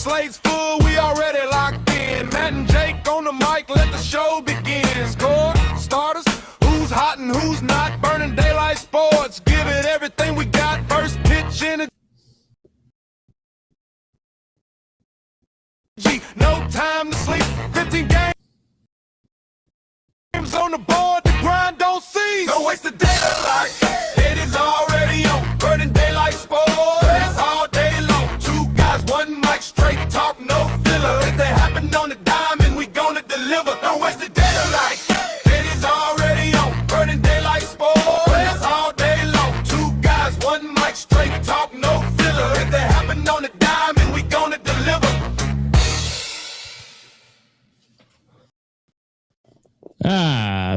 slate's full, we already locked in. Matt and Jake on the mic, let the show begin. Score, starters, who's hot and who's not. Burning daylight sports, give it everything we got. First pitch in it. No time to sleep, 15 games on the board, the grind don't cease. Don't waste the daylight, it is already on. Burning daylight sports, all day long. Two guys, one mic, straight talk, no filler. If they happen on the diamond, we gonna deliver. Don't waste the daylight, it is already on. Burning daylight sports, all day long. Two guys, one mic, straight talk, no filler. If they happen on the diamond, we gonna deliver.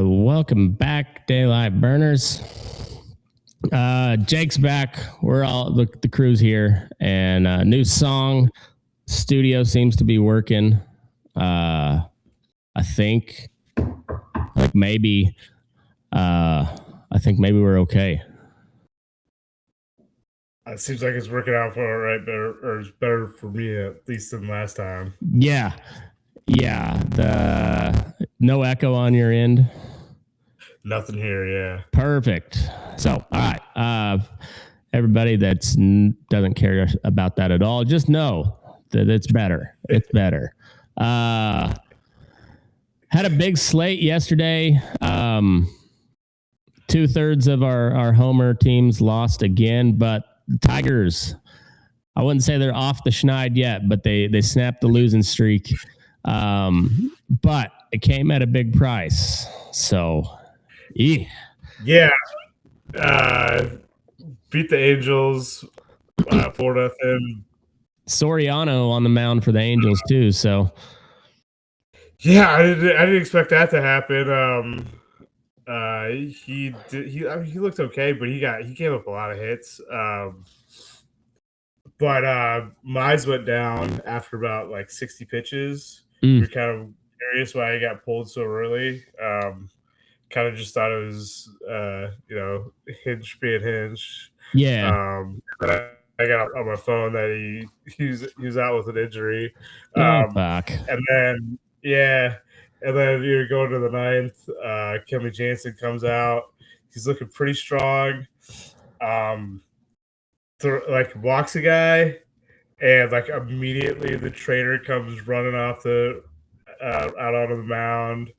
Welcome back, Daylight Burners. Jake's back. We're all the crew's here, and new song. Studio seems to be working. I think maybe we're okay. It seems like it's working out for all right, or it's better for me at least than last time. Yeah. No echo on your end. Nothing here. Yeah. Perfect. So, all right. Everybody that doesn't care about that at all, just know that it's better. It's better. Had a big slate yesterday. 2/3 of our homer teams lost again, but the Tigers, I wouldn't say they're off the schneid yet, but they snapped the losing streak. But it came at a big price. So, yeah. Beat the Angels 4-0. Soriano on the mound for the Angels too. So, yeah, I didn't expect that to happen. He looked okay, but he gave up a lot of hits. But Mize went down after about like 60 pitches. We're kind of curious why he got pulled so early. Kind of just thought it was, Hinch being Hinch. Yeah. But I got on my phone that he was out with an injury. Back. And then you're going to the ninth. Kenley Jansen comes out. He's looking pretty strong. Walks a guy, and like immediately the trainer comes running off out onto the mound.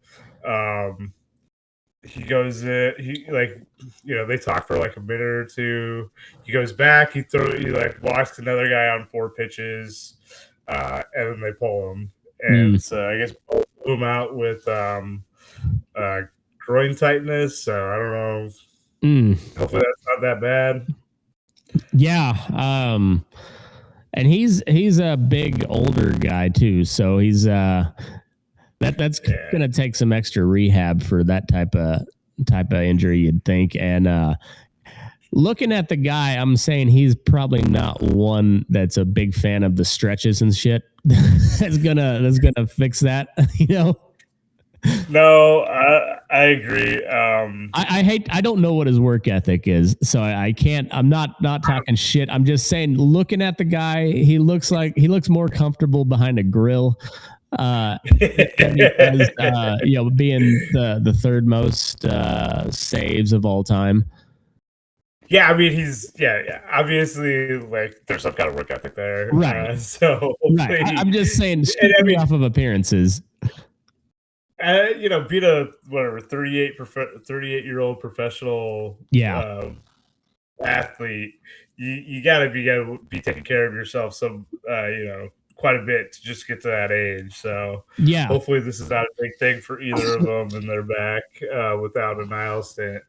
He goes in, they talk for like a minute or two. He goes back, he walks another guy on 4 pitches, and then they pull him. And so I guess pull him out with groin tightness. So I don't know. Hopefully that's not that bad. Yeah. And he's a big older guy too. So he's that's gonna take some extra rehab for that type of injury, you'd think. And looking at the guy, I'm saying he's probably not one that's a big fan of the stretches and shit. that's gonna fix that, No, I agree. I don't know what his work ethic is, so I can't. I'm not talking shit. I'm just saying, looking at the guy, he looks more comfortable behind a grill, than he does, being the third most saves of all time. Yeah, I mean obviously, like, there's some kind of work ethic there, right? Right. I'm just saying, strictly off of appearances. Beat a 38-year-old professional athlete. You gotta be taking care of yourself quite a bit to just get to that age. So yeah, hopefully this is not a big thing for either of them, and they're back without a Nile stint.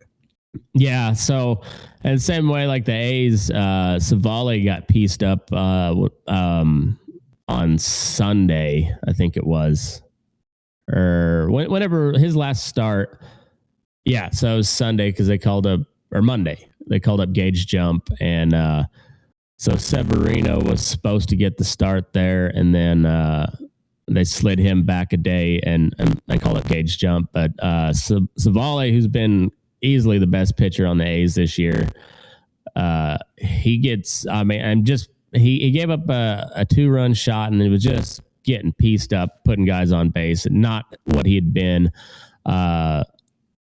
Yeah. So, and same way like the A's, Savale got pieced up on Sunday, I think it was. Or whenever his last start. Yeah, so it was Sunday because they called up, or Monday, they called up Gage Jump. And so Severino was supposed to get the start there, and then they slid him back a day and they called up Gage Jump. But Savale, who's been easily the best pitcher on the A's this year, he gets, I'm just he gave up a 2-run shot, and it was just getting pieced up, putting guys on base, not what he had been.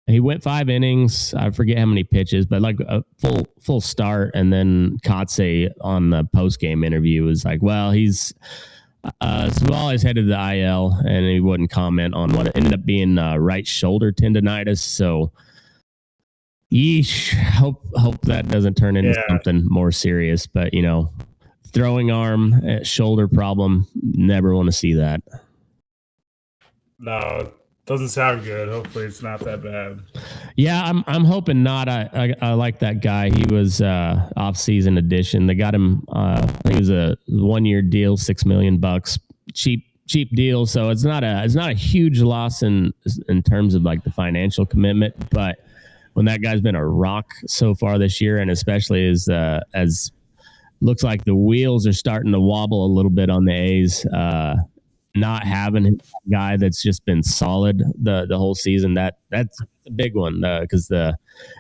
He went 5 innings. I forget how many pitches, but like a full start. And then Kotze on the post game interview was like, "Well, he's Savali's headed to the IL," and he wouldn't comment on what it ended up being right shoulder tendonitis. So, yeesh, hope that doesn't turn into something more serious. But throwing arm, shoulder problem, never want to see that. No. Doesn't sound good. Hopefully it's not that bad. Yeah, I'm hoping not. I like that guy. He was off-season addition. They got him. I think it was a 1-year deal, $6 million, cheap deal. So it's not a huge loss in terms of like the financial commitment. But when that guy's been a rock so far this year, and especially as looks like the wheels are starting to wobble a little bit on the A's. Not having a guy that's just been solid the whole season, that's a big one because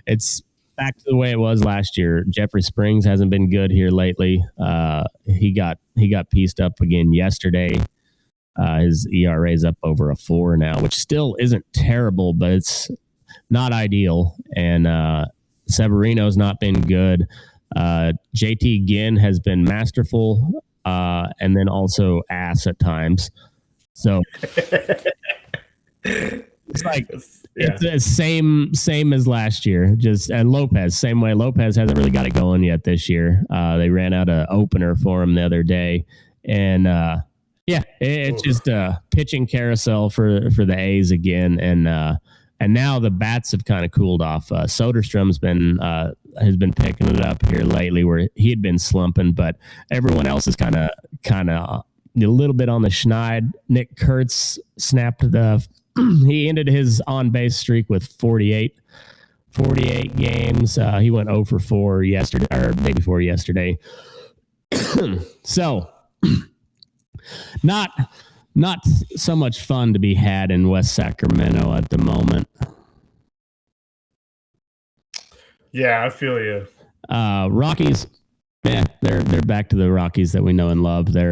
it's back to the way it was last year. Jeffrey Springs hasn't been good here lately. He got pieced up again yesterday. His ERA is up over a 4 now, which still isn't terrible, but it's not ideal. And Severino's not been good. JT Ginn has been masterful. And then also ass at times. So it's like it's the same as last year. And Lopez, same way. Lopez hasn't really got it going yet this year. They ran out an opener for him the other day, and it's just a pitching carousel for the A's again. And now the bats have kind of cooled off. Soderstrom's has been picking it up here lately, where he had been slumping, but everyone else is kind of a little bit on the schneid. Nick Kurtz snapped he ended his on base streak with 48 games. He went 0 for 4 yesterday, or day before yesterday. So not so much fun to be had in West Sacramento at the moment. Yeah, I feel you. Rockies, they're back to the Rockies that we know and love. They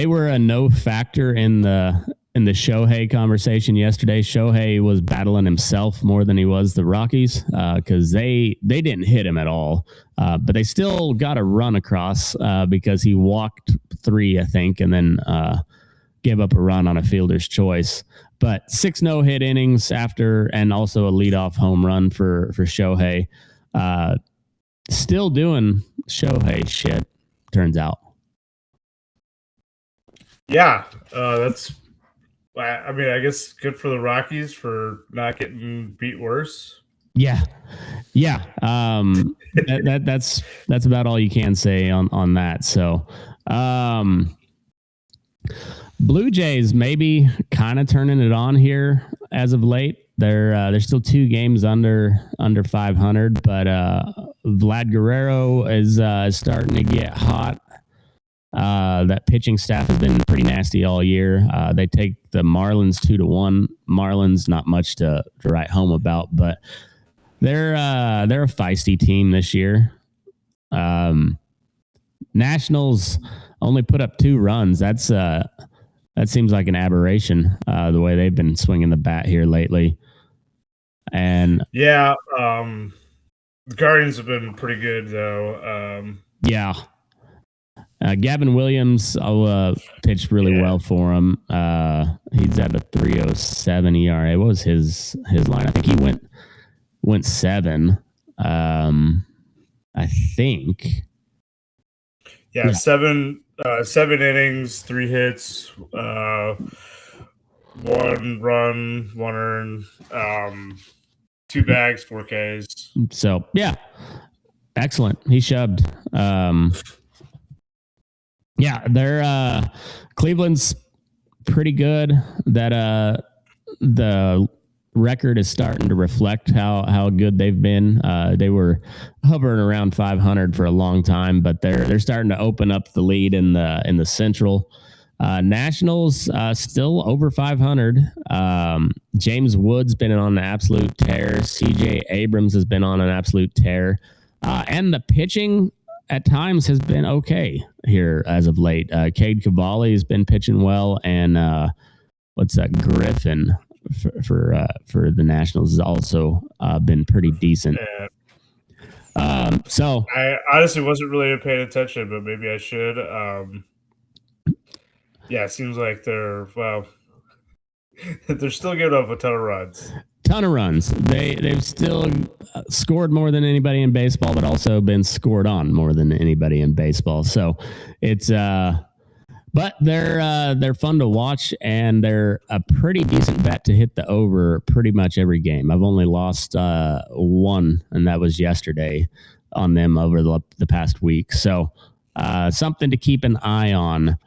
were a no factor in the Shohei conversation yesterday. Shohei was battling himself more than he was the Rockies because they didn't hit him at all, but they still got a run across because he walked 3, I think, and then gave up a run on a fielder's choice. But 6 no-hit innings after, and also a leadoff home run for Shohei. Still doing Shohei shit, turns out. Yeah, that's. I mean, I guess good for the Rockies for not getting beat worse. Yeah. That's about all you can say on that. So, Blue Jays maybe kind of turning it on here as of late. They're still 2 games under 500, but Vlad Guerrero is starting to get hot. That pitching staff has been pretty nasty all year. They take the Marlins 2-1. Marlins, not much to write home about, but they're a feisty team this year. Nationals only put up 2 runs. That seems like an aberration, the way they've been swinging the bat here lately. And yeah, the Guardians have been pretty good though. Yeah. Gavin Williams pitched really well for him. He's at a 3.07 ERA. What was his line? I think he went 7. I think. Yeah. 7 innings, 3 hits, 1 run, 1 earned, 2 bags, 4 Ks. So yeah, excellent. He shoved. Yeah, they're Cleveland's pretty good. That the record is starting to reflect how good they've been. They were hovering around 500 for a long time, but they're starting to open up the lead in the Central. Nationals still over 500. James Wood's been on an absolute tear. CJ Abrams has been on an absolute tear. And the pitching at times has been okay here as of late. Cade Cavalli has been pitching well, and what's that? Griffin for the Nationals has also been pretty decent. So I honestly wasn't really paying attention, but maybe I should. Yeah, it seems like they're still giving up a ton of runs. They've still scored more than anybody in baseball, but also been scored on more than anybody in baseball. So it's but they're fun to watch, and they're a pretty decent bet to hit the over pretty much every game. I've only lost one, and that was yesterday on them over the past week. So something to keep an eye on.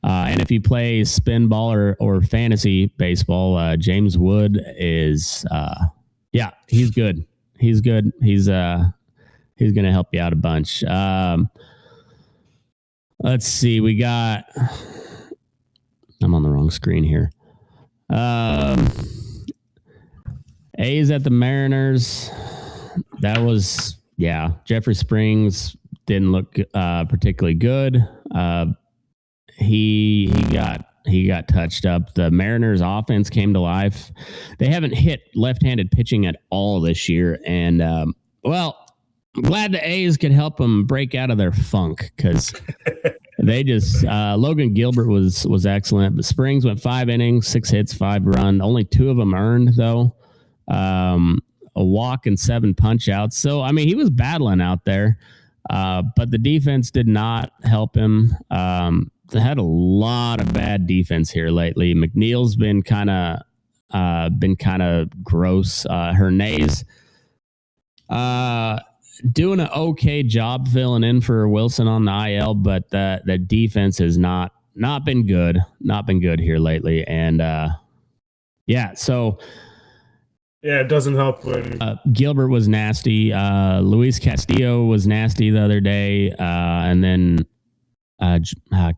And if you play spin ball or fantasy baseball, James Wood is, he's good. He's good. He's going to help you out a bunch. Let's see. I'm on the wrong screen here. A's at the Mariners. That was, Jeffrey Springs didn't look particularly good. He got touched up. The Mariners offense came to life. They haven't hit left-handed pitching at all this year. And, I'm glad the A's could help them break out of their funk, because they just Logan Gilbert was excellent. But Springs went 5 innings, 6 hits, 5 runs. Only 2 of them earned, though. A walk and 7 punch outs. So, I mean, he was battling out there. But the defense did not help him. They had a lot of bad defense here lately. McNeil's been kind of gross. Hernandez doing an okay job filling in for Wilson on the IL, but the defense has not been good. Not been good here lately. And so it doesn't help when Gilbert was nasty. Luis Castillo was nasty the other day, and then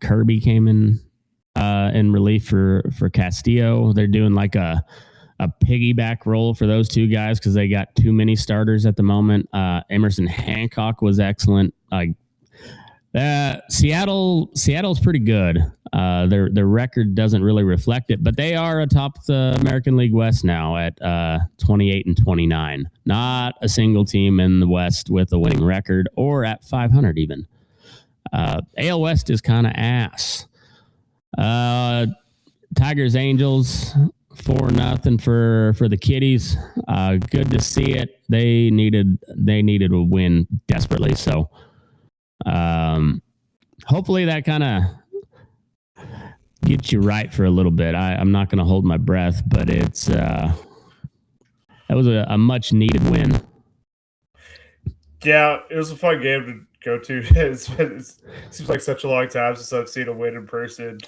Kirby came in relief for Castillo. They're doing like a piggyback role for those two guys because they got too many starters at the moment. Emerson Hancock was excellent. Seattle's pretty good. Their record doesn't really reflect it, but they are atop the American League West now at 28-29. Not a single team in the West with a winning record or at 500 even. AL West is kind of ass. Tigers Angels 4-0 for the Kitties. Good to see it. They needed a win desperately. So hopefully that kind of gets you right for a little bit. I'm not going to hold my breath, but it's that was a much needed win. Yeah, it was a fun game to go to. It seems like such a long time since I've seen a win in person.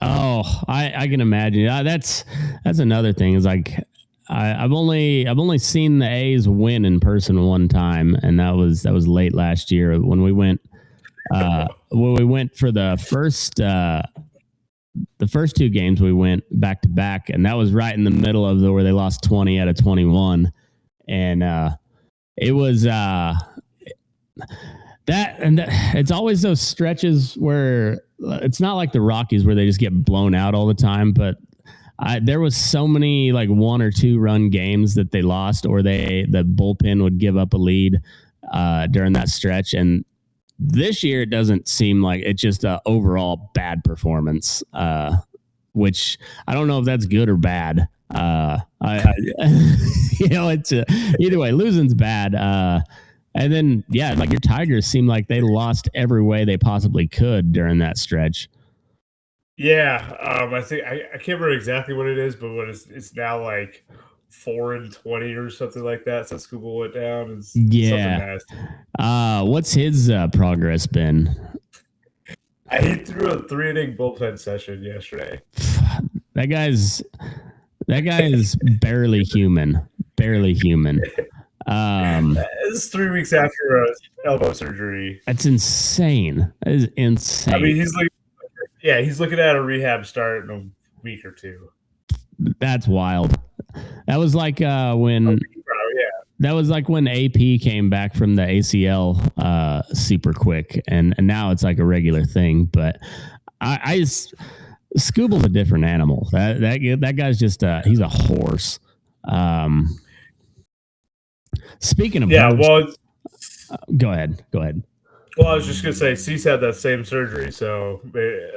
Oh, I can imagine. That's another thing. Is like I've only seen the A's win in person one time, and that was late last year when we went for the first 2 games. We went back to back, and that was right in the middle of where they lost 20 out of 21, and it was it's always those stretches where it's not like the Rockies where they just get blown out all the time, but there was so many like 1 or 2 run games that they lost, or the bullpen would give up a lead during that stretch. And this year it doesn't seem like it's just an overall bad performance, which I don't know if that's good or bad. It's either way, losing's bad. And then, like your Tigers seem like they lost every way they possibly could during that stretch. Yeah, I think I can't remember exactly what it is, but it's now like 4-20 or something like that since Google went down. It's something nasty. What's his progress been? He threw a 3-inning bullpen session yesterday. That guy's barely human. Barely human. It's 3 weeks after elbow surgery. That's insane. That is insane. I mean, he's looking at a rehab start in a week or 2. That's wild. That was like when That was like when AP came back from the ACL super quick, and now it's like a regular thing. But I just Scooble's a different animal. That guy's just he's a horse. Speaking of birds, go ahead. Well, I was just gonna say, Cease had that same surgery, so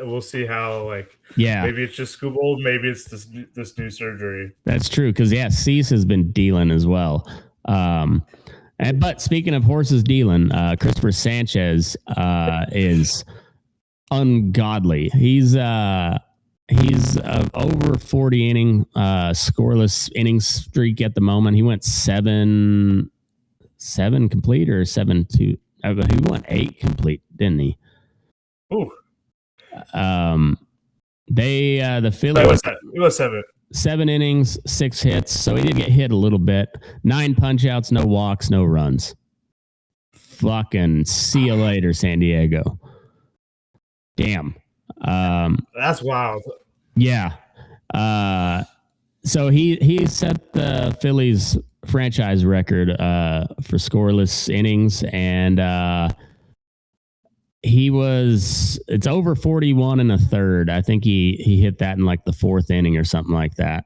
we'll see how. Maybe it's just Scooble, maybe it's this new surgery. That's true because Cease has been dealing as well. But speaking of horses dealing, Christopher Sánchez is ungodly. He's over 40 inning scoreless inning streak at the moment. He went seven complete or 7-2. He went 8 complete, didn't he? Ooh. The Phillies. It was 7. 7 innings, 6 hits. So he did get hit a little bit. 9 punch outs, no walks, no runs. Fucking see you later, San Diego. Damn. That's wild. Yeah. So he set the Phillies franchise record for scoreless innings, and it's over 41 and a third. I think he hit that in like the 4th inning or something like that.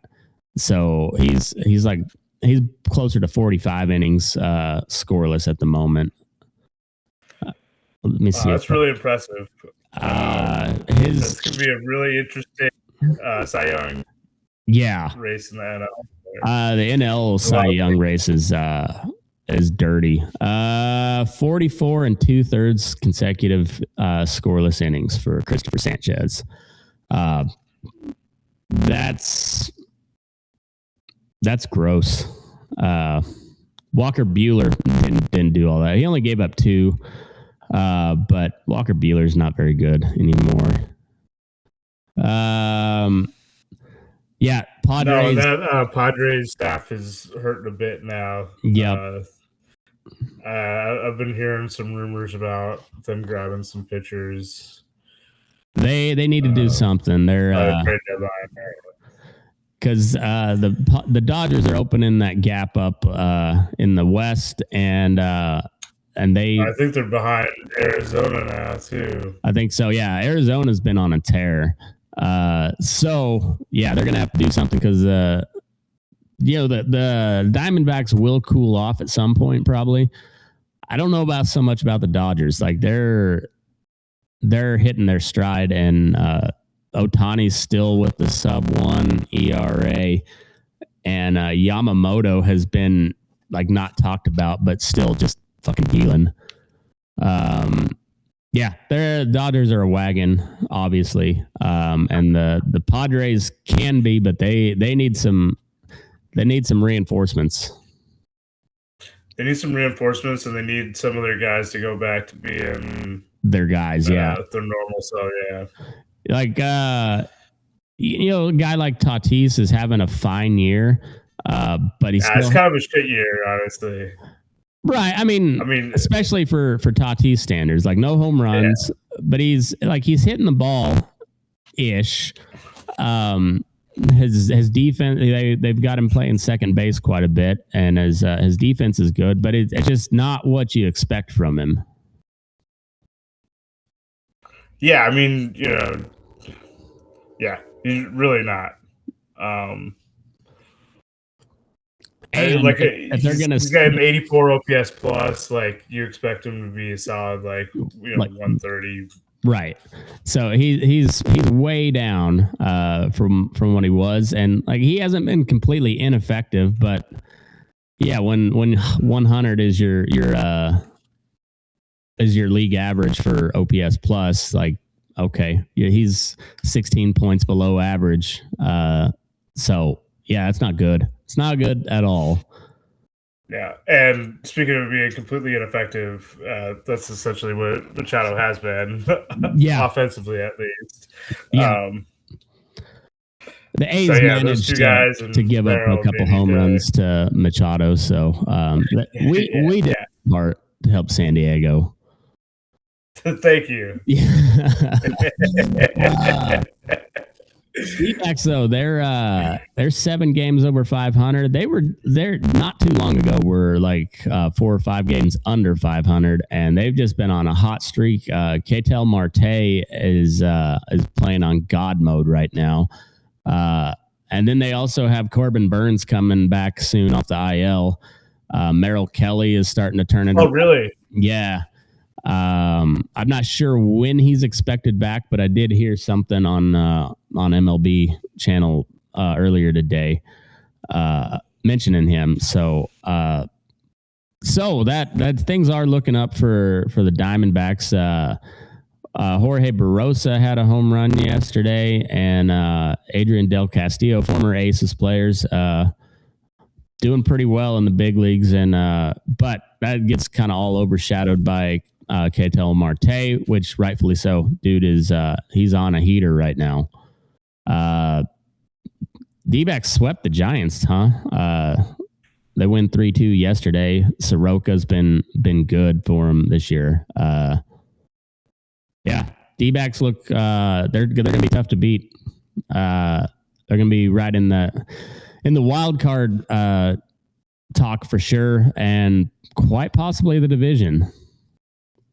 So he's closer to 45 innings scoreless at the moment. Let me see. That's really impressive. This could be a really interesting Cy Young race in the NL. The NL Cy Young race is dirty. 44 and 2/3 consecutive scoreless innings for Christopher Sánchez. That's gross. Walker Buehler didn't do all that. He only gave up 2, but Walker Buehler's not very good anymore. Padres. No, that Padres staff is hurting a bit now. Yeah. I've been hearing some rumors about them grabbing some pitchers. They need to do something. They're because the Dodgers are opening that gap up in the West, and they. I think they're behind Arizona now too. I think so. Yeah, Arizona's been on a tear. So yeah, they're gonna have to do something because the Diamondbacks will cool off at some point probably. I don't know so much about the Dodgers. Like they're hitting their stride, and Ohtani's still with the sub-1 ERA, and Yamamoto has been like not talked about, but still just fucking dealing. Yeah, the Dodgers are a wagon, obviously, and the Padres can be, but they need some reinforcements. They need some reinforcements, and they need some of their guys to go back to being their guys. Yeah, their normal. So yeah, like a guy like Tatis is having a fine year, but he's it's kind of a shit year, honestly. Right. I mean, especially for Tatis standards, like no home runs, but he's hitting the ball ish. His defense, they've got him playing second base quite a bit, and his defense is good, but it's just not what you expect from him. Yeah, I mean, he's really not. And if they're gonna, he's got an 84 OPS plus. Like you expect him to be a solid, like 130. Right. So he's way down from what he was, and like he hasn't been completely ineffective, but yeah, when 100 is your league average for OPS plus, like okay, yeah, he's 16 points below average. So yeah, it's not good. It's not good at all. Yeah, and speaking of being completely ineffective, that's essentially what Machado has been. Yeah, offensively at least. Yeah. The A's managed to give up a couple home runs to Machado, so we did part to help San Diego. Thank you. D-backs though, they're 7 games over 500. They're not too long ago were like 4 or 5 games under 500, and they've just been on a hot streak. Ketel Marte is playing on God mode right now. And then they also have Corbin Burns coming back soon off the IL. Merrill Kelly is starting to turn into. Oh, really? Yeah. I'm not sure when he's expected back, but I did hear something on MLB channel earlier today mentioning him. So that things are looking up for the Diamondbacks. Jorge Barrosa had a home run yesterday, and Adrian Del Castillo, former Aces players, doing pretty well in the big leagues, and but that gets kind of all overshadowed by Ketel Marte, which rightfully so. Dude is he's on a heater right now. D-backs swept the Giants, huh? They win 3-2 yesterday. Soroka's been good for them this year. Yeah, D-backs look they're gonna be tough to beat. They're gonna be right in the wild card talk for sure, and quite possibly the division.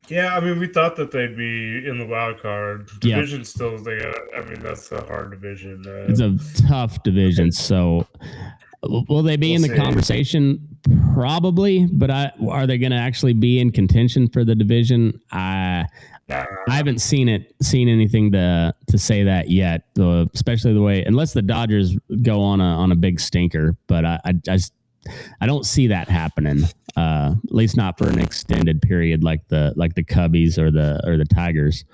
Yeah, I mean, we thought that they'd be in the wild card division. Still, that's a hard division. It's a tough division. So, will they be in the conversation? Probably, but are they going to actually be in contention for the division? I haven't seen anything to say that yet. Especially the way, unless the Dodgers go on a big stinker, but I don't see that happening. At least not for an extended period like the Cubbies or the Tigers.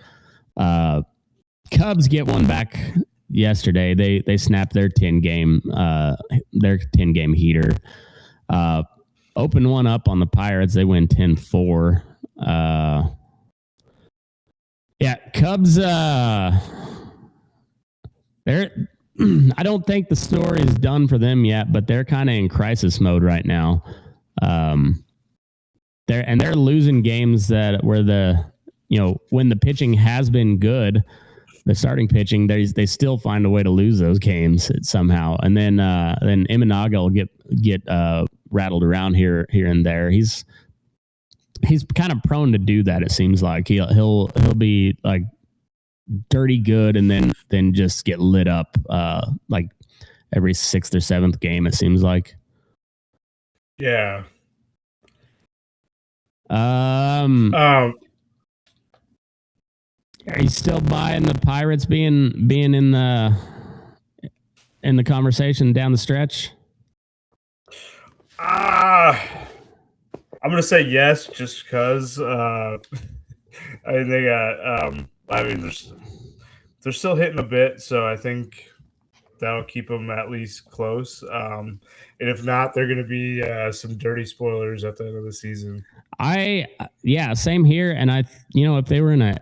Cubs get one back yesterday. They snapped their 10-game heater. Open one up on the Pirates. They win 10-4. Yeah, Cubs. They're. I don't think the story is done for them yet, but they're kind of in crisis mode right now. They're losing games where when the pitching has been good, the starting pitching, they still find a way to lose those games somehow. And then Imanaga will get rattled around here and there. He's kind of prone to do that. It seems like he'll be like dirty good and then just get lit up like every 6th or 7th game, it seems like. Yeah. Are you still buying the Pirates being in the conversation down the stretch? I'm gonna say yes, just because I think they got. They're still hitting a bit, so I think that'll keep them at least close. And if not, they're going to be some dirty spoilers at the end of the season. Same here. And if they were in a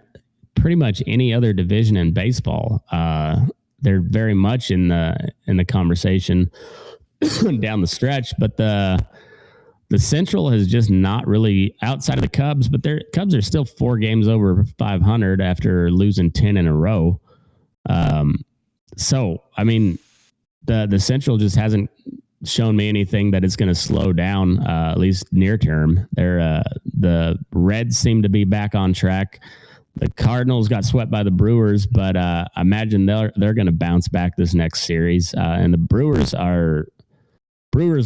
pretty much any other division in baseball, they're very much in the conversation down the stretch. But the Central has just not really, outside of the Cubs, but their Cubs are still 4 games over 500 after losing 10 in a row. So, I mean, the Central just hasn't shown me anything that it's going to slow down, at least near term. The Reds seem to be back on track. The Cardinals got swept by the Brewers, but I imagine they're going to bounce back this next series. And the Brewers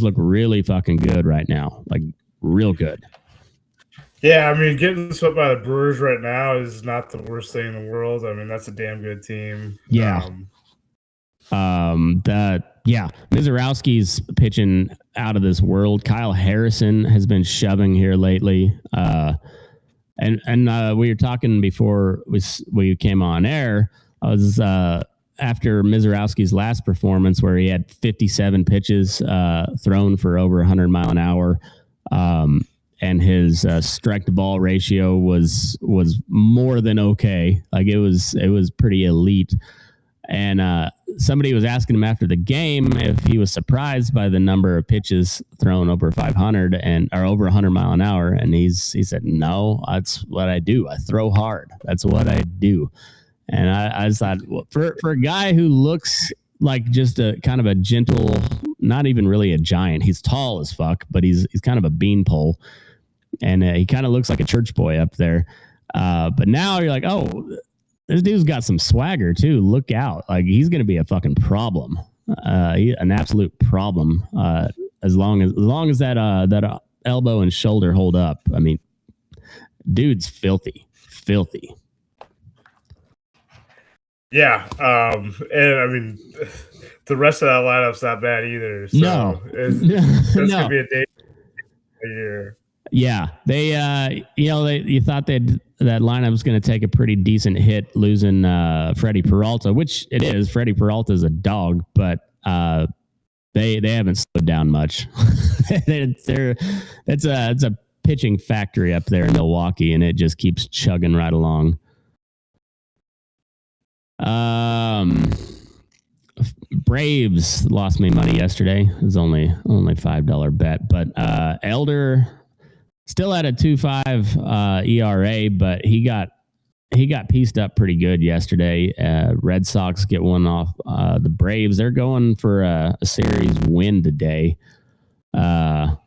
look really fucking good right now, like real good. Yeah, I mean, getting swept by the Brewers right now is not the worst thing in the world. I mean, that's a damn good team. Yeah. Mizorowski's pitching out of this world. Kyle Harrison has been shoving here lately. And we were talking before we came on air. I was after Mizorowski's last performance where he had 57 pitches thrown for over 100 mile an hour. And his strike to ball ratio was more than okay. Like it was pretty elite. And somebody was asking him after the game if he was surprised by the number of pitches thrown over 500 or over 100 mile an hour. And he said, no, that's what I do. I throw hard. That's what I do. And I just thought, well, for a guy who looks like just a kind of a gentle, not even really a giant. He's tall as fuck, but he's kind of a beanpole, and he kind of looks like a church boy up there. But now you're like, oh, this dude's got some swagger too. Look out! Like he's going to be a fucking problem, an absolute problem. As long as that elbow and shoulder hold up. I mean, dude's filthy. Yeah, and I mean, the rest of that lineup's not bad either. So No. it's No. gonna be a day year. Yeah, you thought that lineup was going to take a pretty decent hit losing Freddie Peralta, which it is. Freddie Peralta is a dog, but they haven't slowed down much. It's a pitching factory up there in Milwaukee, and it just keeps chugging right along. Braves lost me money yesterday. It was only $5 bet, but Elder still had a 2.5 ERA, but he got pieced up pretty good yesterday. Red Sox get one off the Braves. They're going for a series win today. Red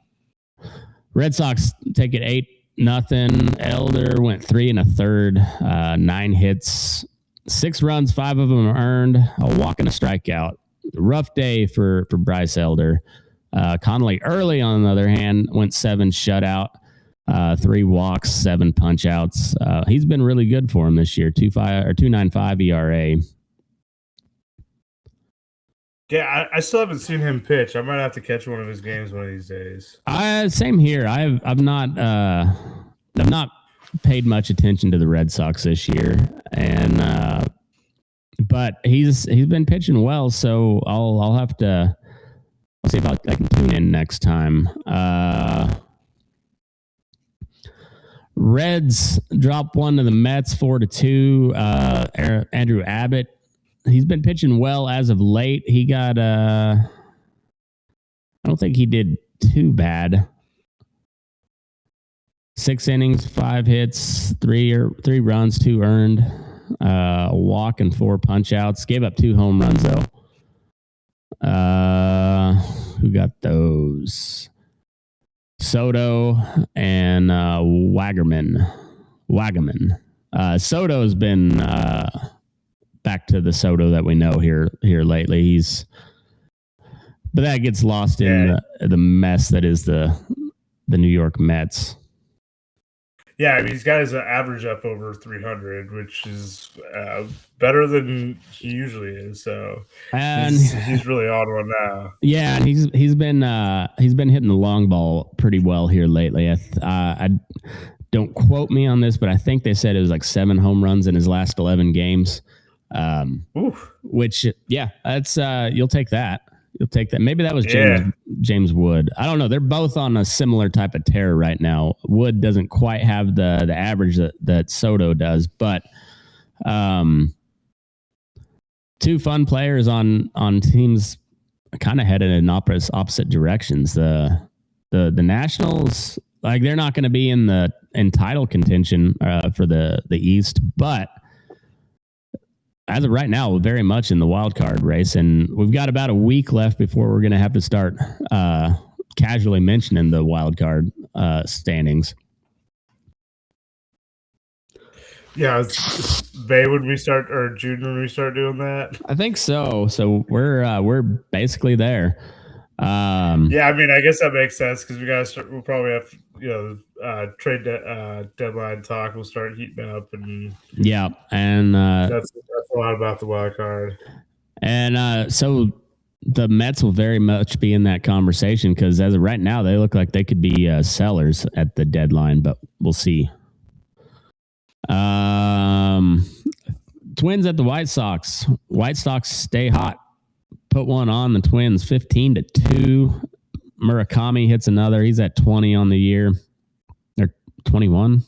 Sox take it 8-0. Elder went 3 1/3, 9 hits. 6 runs, 5 of them earned, a walk and a strikeout. Rough day for Bryce Elder. Connolly early, on the other hand, went 7 shutout, 3 walks, 7 punch outs. He's been really good for him this year. 2.95 ERA. Yeah, I still haven't seen him pitch. I might have to catch one of his games one of these days. Same here. I've not paid much attention to the Red Sox this year, and but he's been pitching well, so I'll see if I can tune in next time. Reds drop 1 to the Mets 4-2. Andrew Abbott, he's been pitching well as of late. He got I don't think he did too bad. 6 innings, 5 hits, 3 runs, 2 earned, a walk and 4 punch outs. Gave up 2 home runs though. Who got those? Soto and Wagaman. Soto's been back to the Soto that we know here lately. But that gets lost in the mess that is the New York Mets. Yeah, I mean, he's got his average up over 300, which is better than he usually is. So, and he's really on one now. Yeah, and he's been hitting the long ball pretty well here lately. I don't quote me on this, but I think they said it was like 7 home runs in his last 11 games. Which that's you'll take that. You'll take that. Maybe that was James Wood. I don't know. They're both on a similar type of tear right now. Wood doesn't quite have the average that Soto does, but 2 fun players on teams kind of headed in opposite directions. The Nationals, like, they're not going to be in title contention for the East, but as of right now, we're very much in the wild card race, and we've got about a week left before we're going to have to start casually mentioning the wild card standings. Yeah, it's May when we start, or June when we start doing that. I think so. So we're basically there. Yeah, I mean, I guess that makes sense because we'll probably have trade deadline talk. We'll start heating up, and that's a lot about the wild card. And so the Mets will very much be in that conversation because as of right now, they look like they could be sellers at the deadline, but we'll see. Twins at the White Sox. White Sox stay hot. Put one on the Twins, 15-2. Murakami hits another. He's at 20 on the year. They're 21?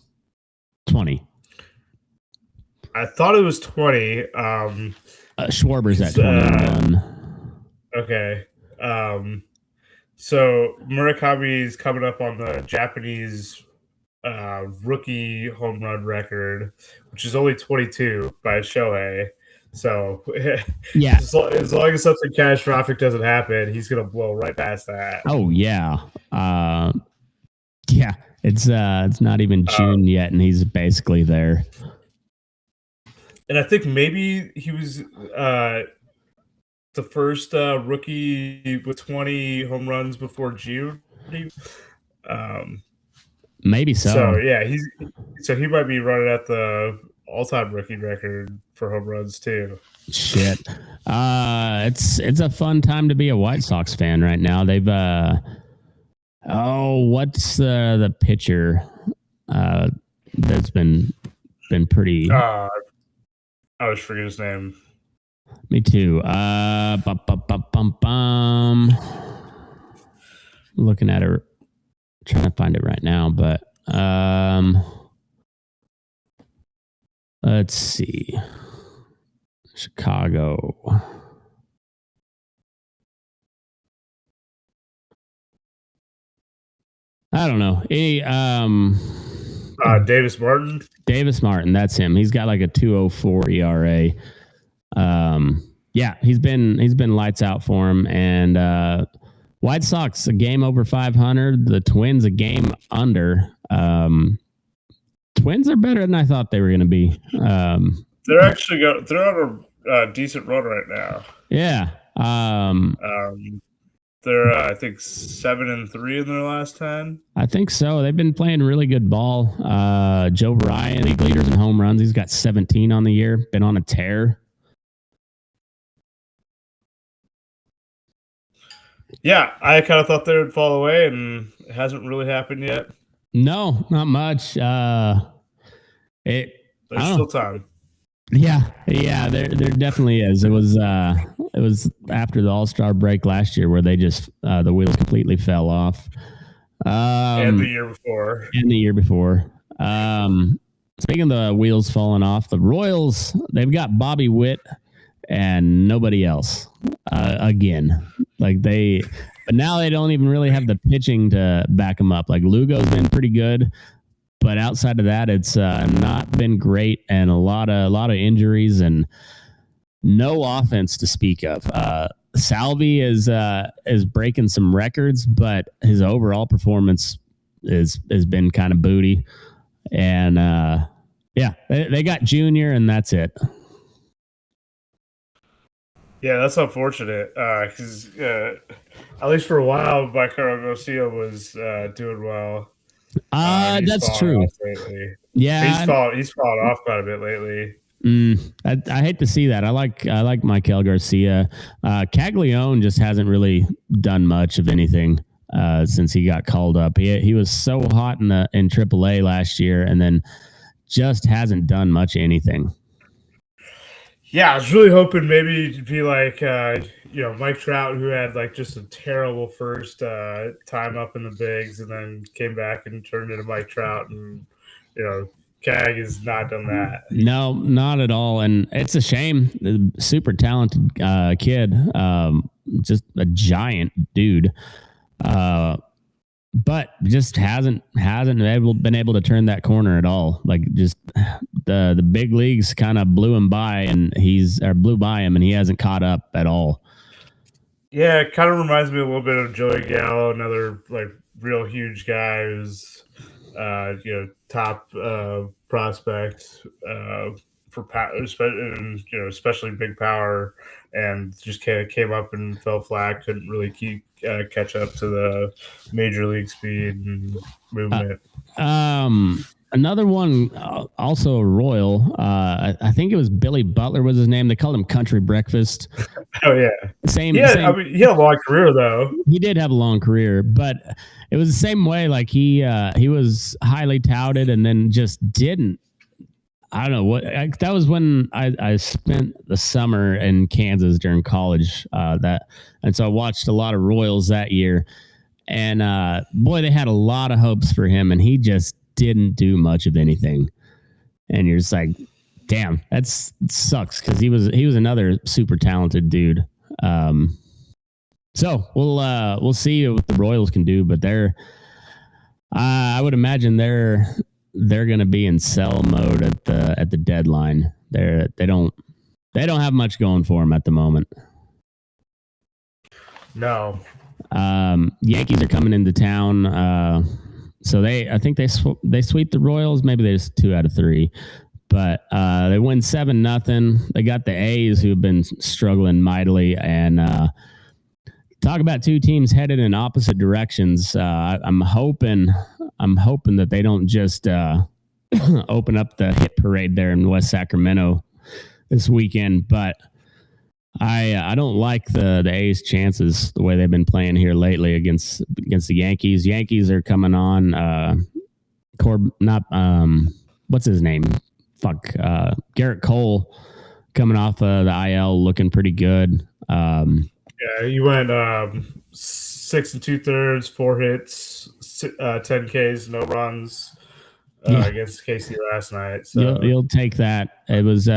20. I thought it was 20. Schwarber's at 21. Okay. So Murakami's coming up on the Japanese rookie home run record, which is only 22 by Shohei. So Yeah. as long as something catastrophic doesn't happen, he's gonna blow right past that. Oh yeah. Yeah. It's not even June yet, and he's basically there. And I think maybe he was the first rookie with 20 home runs before June. Maybe so. So yeah, he might be running at the all-time rookie record for home runs too. Shit. It's a fun time to be a White Sox fan right now. They've what's the pitcher that's been pretty I always forget his name. Me too. Looking at it, trying to find it right now, but let's see. Chicago. I don't know. Davis Martin. Davis Martin, that's him. He's got like a 2.04 ERA. Yeah, he's been lights out for him. And White Sox a game over 500. The Twins a game under. Twins are better than I thought they were going to be. They're on a decent run right now. Yeah. They're I think 7-3 in their last 10. I think so. They've been playing really good ball. Joe Ryan, league leaders in home runs. He's got 17 on the year. Been on a tear. Yeah, I kind of thought they would fall away, and it hasn't really happened yet. No, not much. There's still time. Yeah, there definitely is. It was after the All-Star break last year where they just the wheels completely fell off. And the year before. Speaking of the wheels falling off, the Royals, they've got Bobby Witt and nobody else again. But now they don't even really have the pitching to back them up. Like Lugo's been pretty good, but outside of that, it's not been great, and a lot of injuries and no offense to speak of. Salvi is breaking some records, but his overall performance has been kind of booty. And yeah, they got Junior, and that's it. Yeah, that's unfortunate because at least for a while, Giancarlo Garcia was doing well. That's true. Yeah, he's fallen off quite a bit lately. I hate to see that. I like Michael Garcia. Caglione just hasn't really done much of anything since he got called up. He was so hot in AAA last year, and then just hasn't done much of anything. Yeah, I was really hoping maybe it'd be like Mike Trout, who had like just a terrible first time up in the bigs, and then came back and turned into Mike Trout, and Cag has not done that. No, not at all, and it's a shame. Super talented kid, just a giant dude, but just hasn't been able to turn that corner at all. Like just the big leagues kind of blew by him, and he hasn't caught up at all. Yeah, it kind of reminds me a little bit of Joey Gallo, another like real huge guy who's top prospect for power, especially big power, and just came up and fell flat. Couldn't really catch up to the major league speed and movement. Another one, also a Royal. I think it was Billy Butler was his name. They called him Country Breakfast. Oh yeah, same. I mean, he had a long career though. He did have a long career, but it was the same way. Like he was highly touted, and then just didn't. I don't know what. That was when I spent the summer in Kansas during college. And so I watched a lot of Royals that year, and boy, they had a lot of hopes for him, and he just didn't do much of anything. And you're just like, damn, that sucks, because he was another super talented dude. So we'll see what the Royals can do, but they're I would imagine they're going to be in sell mode at the deadline. They don't have much going for them at the moment. No. Yankees are coming into town. So I think they sweep the Royals. Maybe they just 2 out of 3, but they win 7-0. They got the A's, who have been struggling mightily, and talk about 2 teams headed in opposite directions. I'm hoping that they don't just open up the hit parade there in West Sacramento this weekend, but I don't like the A's chances the way they've been playing here lately against the Yankees. Yankees are coming on. What's his name? Garrett Cole coming off the IL, looking pretty good. Yeah, he went 6 2/3, 4 hits, 10 Ks, no runs against KC last night. So you'll take that. It was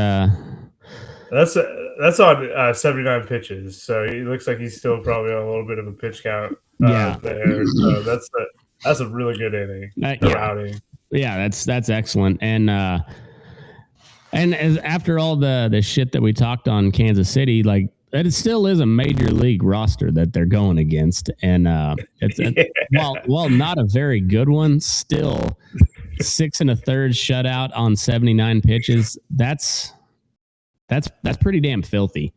that's on 79 pitches. So he looks like he's still probably on a little bit of a pitch count there. So that's a really good inning. Outing. Yeah, that's excellent. And as after all the shit that we talked on Kansas City, like, it still is a major league roster that they're going against, and while not a very good one, still 6 1/3 shutout on 79 pitches. That's pretty damn filthy.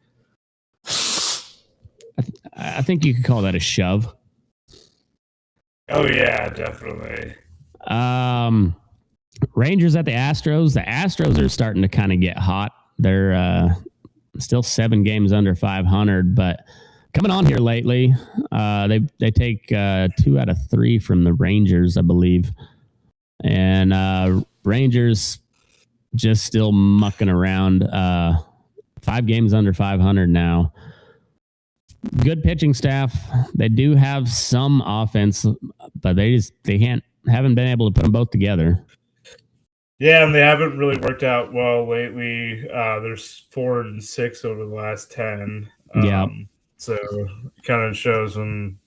I think you could call that a shove. Oh yeah, definitely. Rangers at the Astros. The Astros are starting to kind of get hot. They're still 7 games under 500, but coming on here lately, they take 2 out of 3 from the Rangers, I believe, and Rangers just still mucking around. 5 games under 500 now. Good pitching staff. They do have some offense, but they haven't been able to put them both together. Yeah, and they haven't really worked out well lately. There's 4 and 6 over the last 10. So it kind of shows when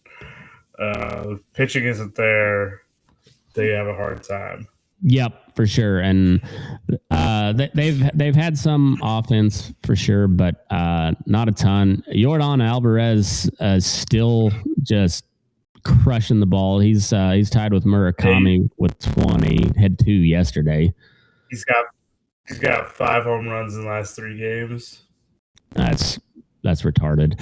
pitching isn't there, they have a hard time. Yep, for sure. And they've had some offense for sure, but not a ton. Yordan Alvarez is still just crushing the ball. He's tied with Murakami with 20. Had 2 yesterday. He's got 5 home runs in the last 3 games. That's retarded.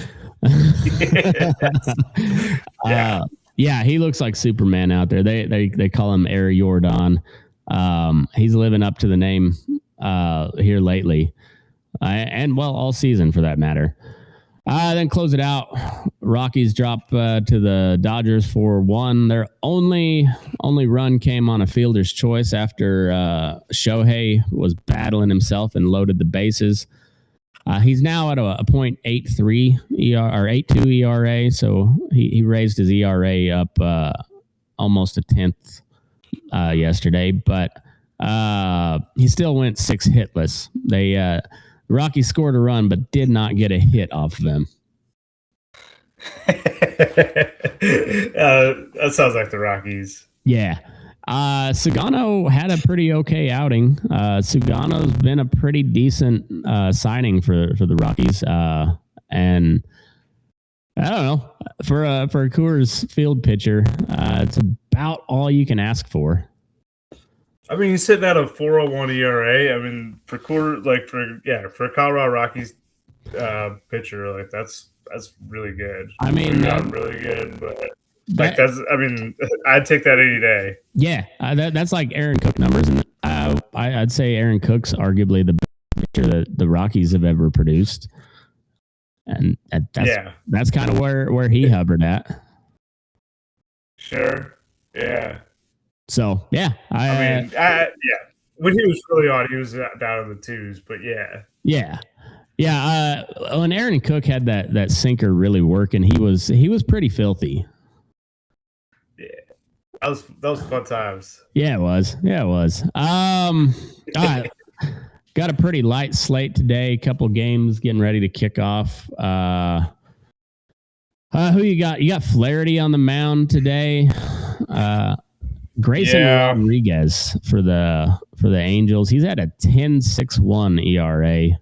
Yeah, he looks like Superman out there. They call him Air Yordan. He's living up to the name here lately, and all season for that matter. Then close it out. Rockies drop to the Dodgers 4-1. Their only run came on a fielder's choice after Shohei was battling himself and loaded the bases. He's now at a .83 ERA or 8.2 ERA, so he raised his ERA up almost a tenth yesterday, but he still went 6 hitless. The Rockies scored a run, but did not get a hit off of him. That sounds like the Rockies. Yeah. Sugano had a pretty okay outing. Sugano's been a pretty decent signing for the Rockies. And I don't know, for a Coors Field pitcher, it's about all you can ask for. I mean, he's sitting at a 4.01 ERA. I mean, for a Colorado Rockies pitcher, like that's really good. I mean, not really good, but I'd take that any day. Yeah, that's like Aaron Cook numbers, and I'd say Aaron Cook's arguably the best pitcher that the Rockies have ever produced, and that's kind of where he hovered at. Sure. Yeah. So yeah, when he was really on, he was down in the 2s, but yeah. When Aaron Cook had that sinker really working, he was pretty filthy. Yeah, that was fun times. Yeah, it was. Got a pretty light slate today. A couple games getting ready to kick off. Who you got? You got Flaherty on the mound today. Grayson Rodriguez for the Angels. He's at a 10.61 ERA.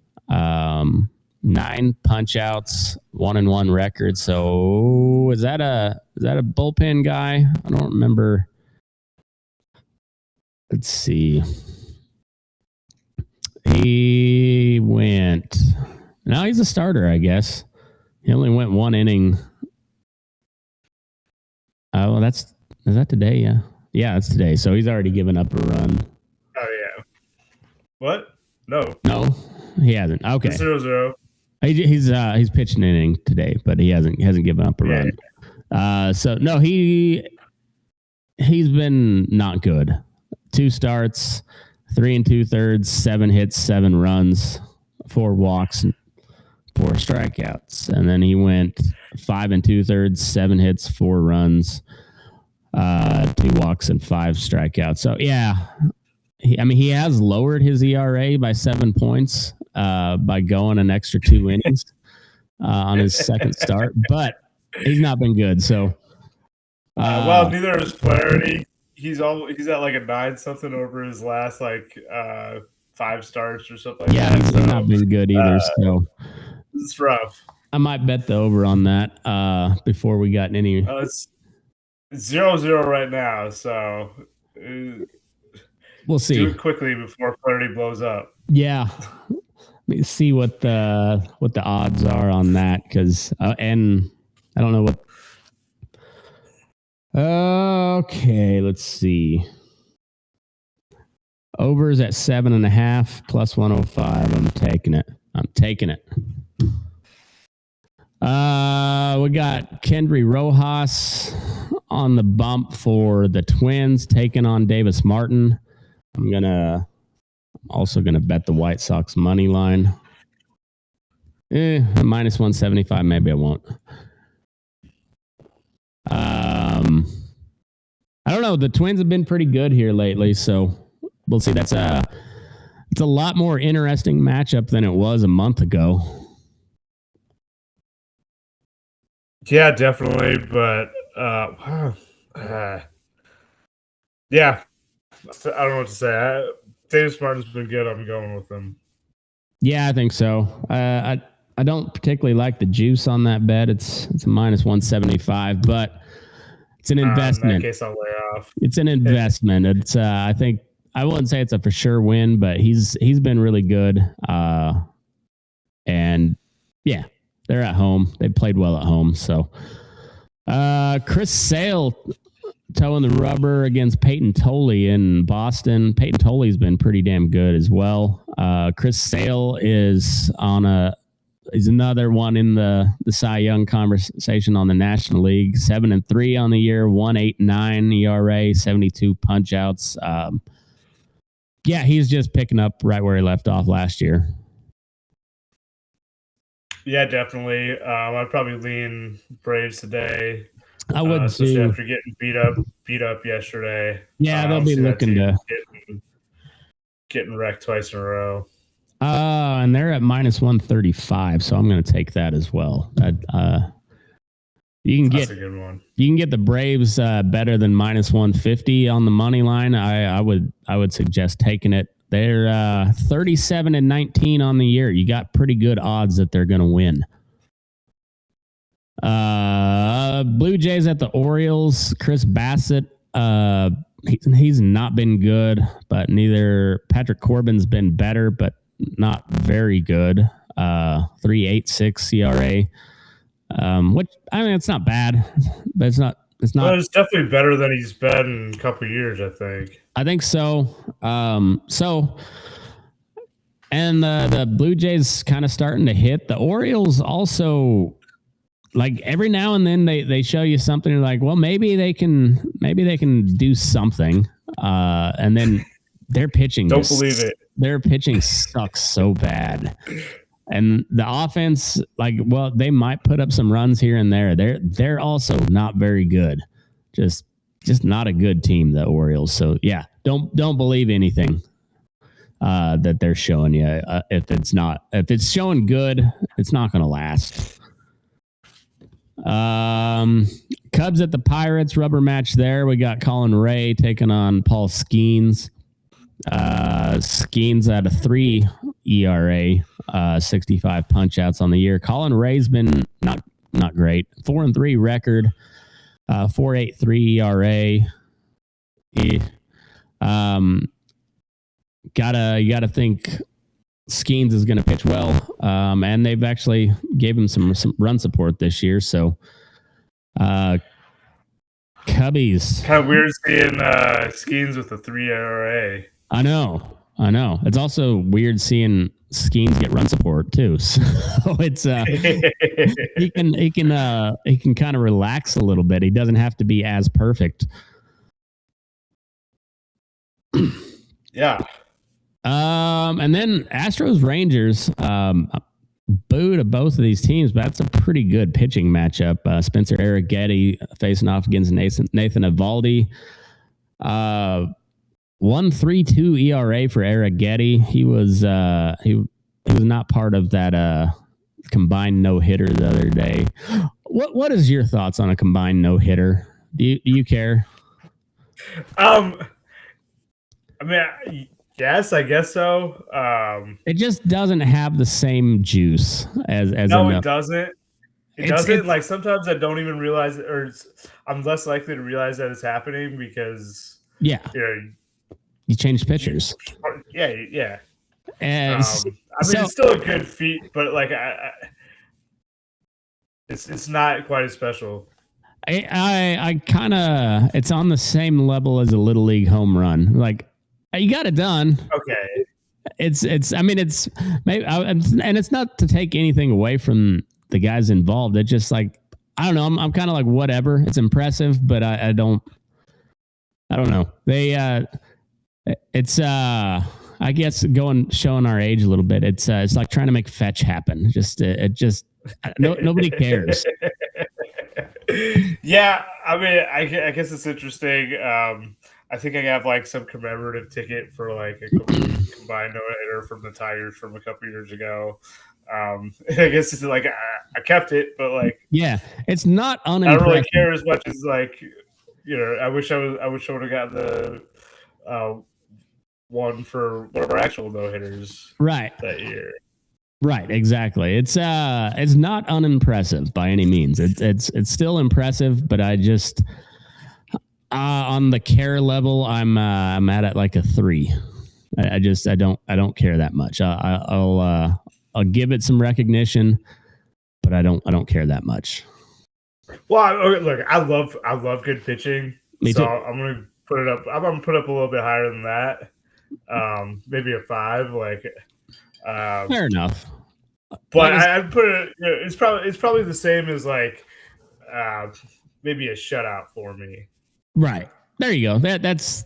9 punch outs, 1-1 record. So is that a bullpen guy? I don't remember. Let's see. He went. Now he's a starter, I guess. He only went 1 inning. Oh, is that today? Yeah. Yeah, it's today. So he's already given up a run. Oh, yeah. What? No, he hasn't. Okay. 0-0. He's pitched an inning today, but he hasn't given up a run. So no, he's been not good. 2 starts, 3 2/3, 7 hits, 7 runs, 4 walks, 4 strikeouts, and then he went 5 2/3, 7 hits, 4 runs, 2 walks, and 5 strikeouts. So yeah, he has lowered his ERA by 7 points by going an extra 2 innings on his second start, but he's not been good. So, well, neither is Flaherty. He's at like a 9-something over his last 5 starts or something. Yeah, he's not been good either. So it's rough. I might bet the over on that before we got any. It's 0-0 right now, so we'll see. Do it quickly before Flaherty blows up. Yeah. Let me see what the odds are on that, because and I don't know what. Okay, let's see. Overs at 7.5 plus 105. I'm taking it. We got Kendry Rojas on the bump for the Twins, taking on Davis Martin. I'm also gonna bet the White Sox money line. Minus 175. Maybe I won't. I don't know. The Twins have been pretty good here lately, so we'll see. It's a lot more interesting matchup than it was a month ago. Yeah, definitely. But yeah, I don't know what to say. Davis Martin's been good. I'm going with him. Yeah, I think so. I don't particularly like the juice on that bet. It's a minus 175, but it's an investment. In that case, I'll lay off. It's an investment. It's I think I wouldn't say it's a for sure win, but he's been really good. And yeah, they're at home. They played well at home. So Chris Sale towing the rubber against Peyton Tolley in Boston. Peyton Tolley's been pretty damn good as well. Chris Sale is he's another one in the Cy Young conversation on the National League. 7-3 on the year, 1.89 ERA, 72 punch outs. Yeah, he's just picking up right where he left off last year. Yeah, definitely. I'd probably lean Braves today. I would especially too. After getting beat up yesterday. Yeah, they'll be looking to getting wrecked twice in a row. And they're at minus 135, so I'm going to take that as well. That's a good one. You can get the Braves better than minus 150 on the money line. I would suggest taking it. They're 37-19 on the year. You got pretty good odds that they're going to win. Blue Jays at the Orioles. Chris Bassett. He's not been good, but neither Patrick Corbin's been better, but not very good. 3.86 ERA. Which I mean, it's not bad, but it's not. Well, it's definitely better than he's been in a couple of years, I think. I think so. And the Blue Jays kind of starting to hit. The Orioles also, like every now and then they show you something you're like, well, maybe they can do something. And then their pitching don't believe it. Their pitching sucks so bad. And the offense, they might put up some runs here and there. They're also not very good. Just not a good team, the Orioles. So yeah, don't believe anything that they're showing you. If it's showing good, it's not going to last. Cubs at the Pirates, rubber match there. We got Colin Ray taking on Paul Skeens. Skeens at a 3 ERA, 65 punch outs on the year. Colin Ray's been not great. 4-3 record, 4.83 ERA. You gotta think Skeens is going to pitch well. And they've actually gave him some run support this year. So, Cubbies. Kind of weird seeing Skeens with a 3 ERA. I know. It's also weird seeing Skeens get run support too. So it's he can kind of relax a little bit. He doesn't have to be as perfect. Yeah. And then Astros Rangers, boo to both of these teams, but that's a pretty good pitching matchup. Spencer Arrighetti facing off against Nathan Eovaldi. 1.32 ERA for Arrighetti. He was not part of that combined no hitter the other day. What is your thoughts on a combined no hitter? Do you care? I mean, yes, I guess so. It just doesn't have the same juice as no, it doesn't. It doesn't. Like sometimes I don't even realize it, or I'm less likely to realize that it's happening because you change pitchers. Yeah. And I mean, it's still a good feat, but like it's not quite as special. I kind of, it's on the same level as a little league home run. Like you got it done. Okay. It's maybe, and it's not to take anything away from the guys involved. It's just like, I don't know. I'm kind of like, whatever. It's impressive, but I don't know. It's I guess showing our age a little bit. It's like trying to make fetch happen. Nobody cares. Yeah, I mean, I guess it's interesting. I think I have like some commemorative ticket for like a combined no-hitter from the Tigers from a couple years ago. I guess it's like I kept it, but like it's not unimpressive. I don't really care as much as like I wish I would have got the one for one of our actual no-hitters that year. Right, exactly. It's not unimpressive by any means. It's still impressive, but I just on the care level, I'm at like a 3. I don't care that much. I'll give it some recognition, but I don't care that much. Well, look, I love good pitching. Me too. I'm gonna put it up. I'm gonna put up a little bit higher than that. Maybe a 5. Like, fair enough. But I'd put it. It's probably the same as like maybe a shutout for me. Right. There you go. That's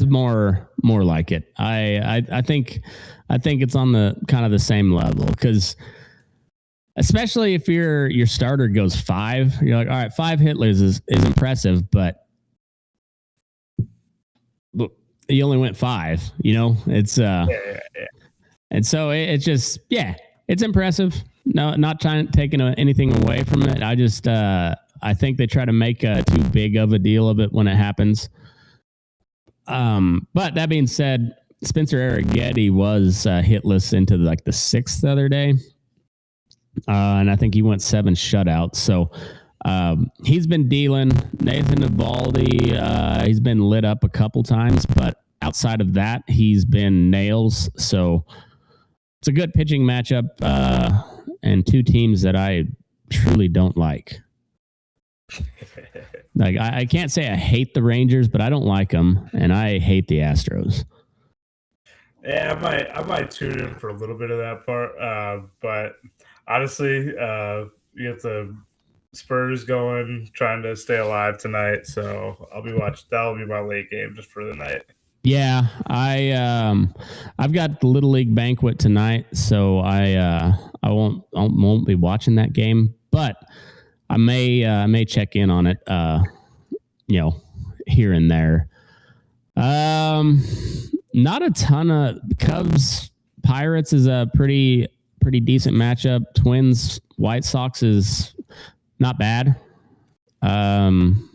more like it. I think it's on the kind of the same level because especially if your starter goes 5, you're like, all right, 5 hitlers is impressive, but you only went 5. It's and so it's just it's impressive. No, not taking anything away from it. I just I think they try to make too big of a deal of it when it happens. But that being said, Spencer Arrighetti was hitless into like the 6th the other day. And I think he went 7 shutouts. So he's been dealing. Nathan Eovaldi, he's been lit up a couple times, but outside of that, he's been nails. So it's a good pitching matchup and 2 teams that I truly don't like. Like I can't say I hate the Rangers, but I don't like them, and I hate the Astros. Yeah, I might tune in for a little bit of that part, but honestly, you get the Spurs going, trying to stay alive tonight, so I'll be watching. That'll be my late game just for the night. Yeah, I've got the Little League banquet tonight, so I won't be watching that game, but I may check in on it, here and there. Not a ton of Cubs Pirates is a pretty decent matchup. Twins White Sox is not bad. Nothing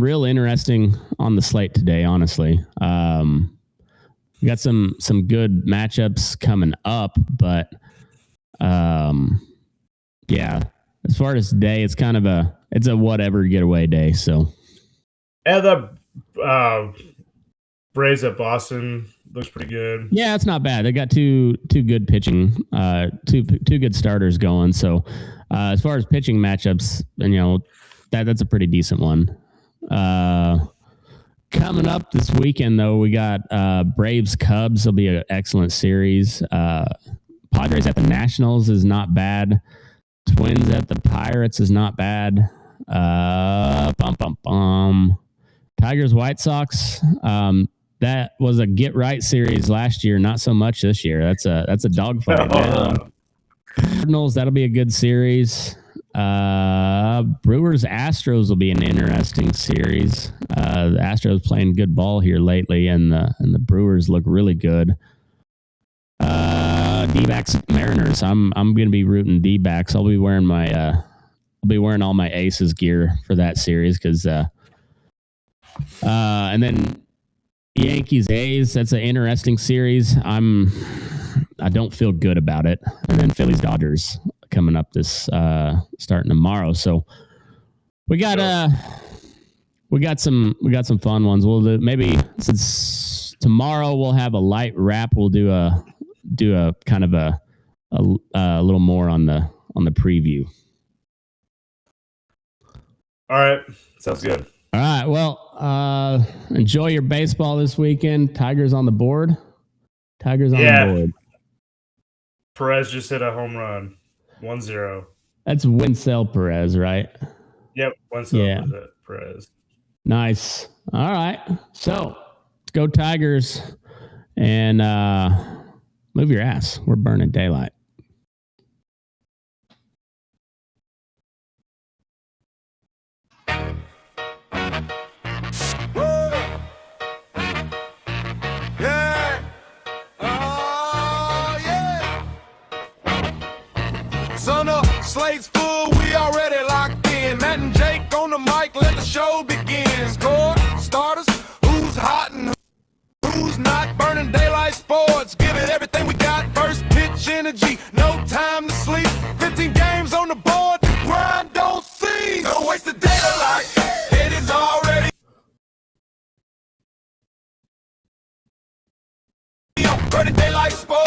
real interesting on the slate today, honestly. We got some good matchups coming up, but yeah, as far as today, it's kind of a whatever getaway day. So, yeah, the Braves at Boston looks pretty good. Yeah, it's not bad. They got two good pitching, two good starters going. So, as far as pitching matchups, and that's a pretty decent one. Coming up this weekend, though, we got Braves Cubs. Will be an excellent series. Padres at the Nationals is not bad. Twins at the Pirates is not bad. Tigers White Sox. That was a get right series last year. Not so much this year. That's a dogfight. Cardinals. That'll be a good series. Brewers Astros will be an interesting series. The Astros playing good ball here lately, and the Brewers look really good. D-backs Mariners. I'm gonna be rooting D-backs. I'll be wearing all my Aces gear for that series because and then Yankees A's. That's an interesting series. I don't feel good about it. And then Phillies Dodgers coming up this starting tomorrow. So we got some fun ones. We'll do, maybe since tomorrow we'll have a light wrap. We'll do a kind of a little more on the preview. All right, sounds good. All right, well, enjoy your baseball this weekend. Tigers on the board. The board. Perez just hit a home run. 1-0. That's Winsell Perez, right? Yep, Winsell Perez. Nice. All right. So let's go Tigers and move your ass. We're burning daylight. Slate's full, we already locked in. Matt and Jake on the mic, let the show begin. Score, starters, who's hot and who's not. Burning daylight sports, give it everything we got. First pitch energy, no time to sleep. 15 games on the board, the grind don't cease. Don't waste the daylight, it is already on. Burning daylight sports,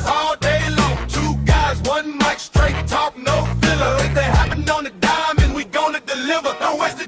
all day long. Two guys, one mic, straight talk, no filler. If they happen on the dime and we gonna deliver, don't waste the